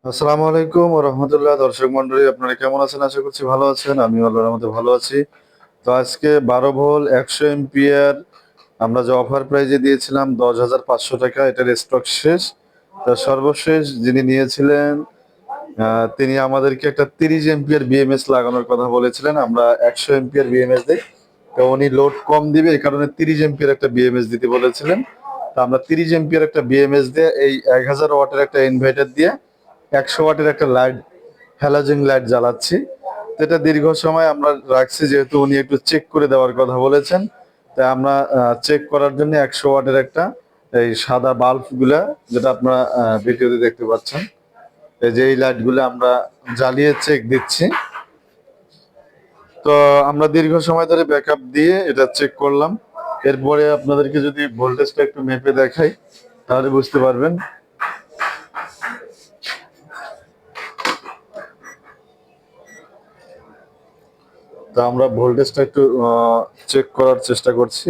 আসসালামু আলাইকুম ওয়া রাহমাতুল্লাহ। দর্শক মণ্ডলী, আপনারা কেমন আছেন? আশা করছি ভালো আছেন। আমি আল্লাহর রহমতে ভালো আছি। তো আজকে 12 ভোল্ট 100 এম্পিয়ার আমরা যে অফার প্রাইজে দিয়েছিলাম 10,500 টাকা, এটার স্টক শেষ। তো সর্বশেষ যিনি নিয়েছিলেন তিনি আমাদেরকে একটা 30 এম্পিয়ার বিএমএস লাগানোর কথা বলেছিলেন। আমরা 100 এম্পিয়ার বিএমএস দিই, তো উনি লোড কম দিবে এই কারণে 30 এম্পিয়ার একটা বিএমএস দিতে বলেছিলেন। তো আমরা 30 এম্পিয়ার একটা বিএমএস দিয়ে এই 1000 ওয়াটের একটা ইনভার্টার দিয়ে 100 ওয়াটের একটা লাইট, হ্যালোজেন লাইট জ্বালাচ্ছি। তো এটা দীর্ঘ সময় আমরা রাখছি, যেহেতু উনি একটু চেক করে দেওয়ার কথা বলেছেন। তাই আমরা চেক করার জন্য 100 ওয়াটের একটা এই সাদা বাল্ব গুলা, যেটা আপনারা ভিডিওতে দেখতে পাচ্ছেন, এই যে এই লাইট গুলো আমরা জ্বালিয়ে চেক দিচ্ছি। তো আমরা দীর্ঘ সময় ধরে ব্যাকআপ দিয়ে এটা চেক করলাম। এরপরে আপনাদেরকে যদি ভোল্টেজটা একটু মেপে দেখাই তাহলে বুঝতে পারবেন। তো আমরা ভোল্টেজটা একটু চেক করার চেষ্টা করছি।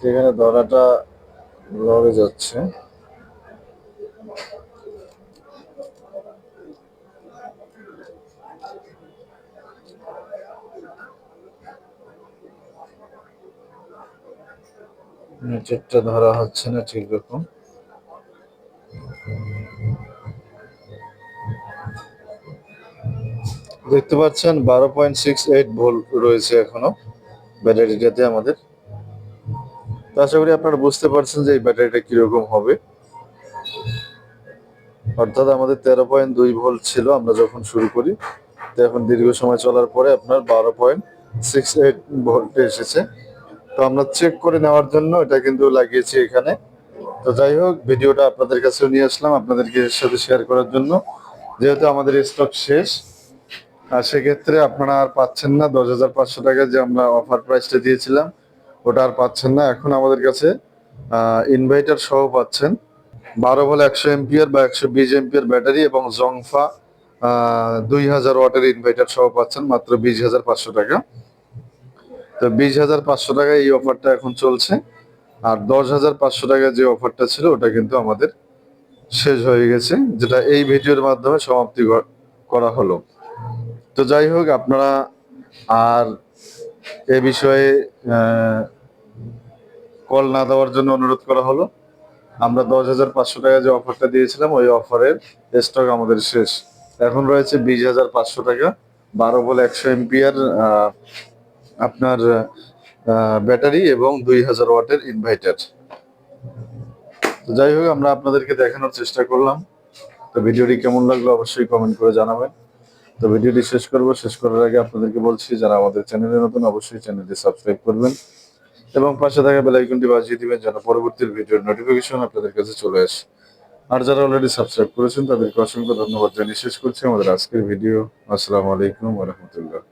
এখানে ধরাটা লড়ে যাচ্ছে। নিচেরটা ধরা হচ্ছে না ঠিক রকম। দেখতে পাচ্ছেন 12.68 ভোল্ট রয়েছে এখনো ব্যাটারিটাতে আমাদের। তো আশা করি আপনারা বুঝতে পারছেন যে এই ব্যাটারিটা কিরকম হবে। অর্থাৎ আমাদের 13.2 ভোল্ট ছিল আমরা যখন শুরু করি, তো এখন দীর্ঘ সময় চলার পরে আপনার 12.68 ভোল্টে এসেছে। তো আমরা চেক করে নেওয়ার জন্য এটা কিন্তু লাগিয়েছি এখানে। তো যাই হোক, ভিডিওটা আপনাদের কাছেও নিয়ে আসলাম আপনাদেরকে সাথে শেয়ার করার জন্য, যেহেতু আমাদের স্টক শেষ। আর সেক্ষেত্রে আপনারা আর পাচ্ছেন না 10,500 টাকা যে আমরা অফার প্রাইসটা দিয়েছিলাম, ওটা আর পাচ্ছেন না। এখন আমাদের কাছে ইনভার্টার সহ পাচ্ছেন 12 ভোল্ট 100 এম্পিয়ার বা 120 এম্পিয়ার ব্যাটারি এবং জংফা 2000 ওয়াটের ইনভার্টার সহ পাচ্ছেন মাত্র 20,500 টাকা। তো 20,500 টাকা এই অফারটা এখন চলছে। আর 10,500 টাকা যে অফারটা ছিল ওটা কিন্তু আমাদের শেষ হয়ে গেছে, যেটা এই ভিডিওর মাধ্যমে সমাপ্তি করা হলো। তো যাই হোক, আপনারা আর এ বিষয়ে কল না দেওয়ার জন্য অনুরোধ করা হলো। আমরা 10,500 টাকা যে অফারটা দিয়েছিলাম ওই অফারের স্টক আমাদের শেষ। এখন রয়েছে 20,500 টাকা 12 ভোল্ট 100 এম্পিয়ার আপনার ব্যাটারি এবং 2000 ওয়াটের ইনভার্টার। তো যাই হোক, আমরা আপনাদেরকে দেখানোর চেষ্টা করলাম। তো ভিডিওটি কেমন লাগলো অবশ্যই কমেন্ট করে জানাবেন। তো ভিডিওটি শেষ করার আগে আপনাদেরকে বলছি, যারা আমাদের চ্যানেলে নতুন অবশ্যই চ্যানেলটি সাবস্ক্রাইব করবেন এবং পাশে থাকা বেল আইকনটি বাজিয়ে দিবেন যেন পরবর্তী ভিডিওর নোটিফিকেশন আপনাদের কাছে চলে আসে। আর যারা অলরেডি সাবস্ক্রাইব করেছেন তাদেরকে অসংখ্য ধন্যবাদ জানিয়ে শেষ করছি আমাদের আজকের ভিডিও। আসসালামু আলাইকুম ওয়া রাহমাতুল্লাহ।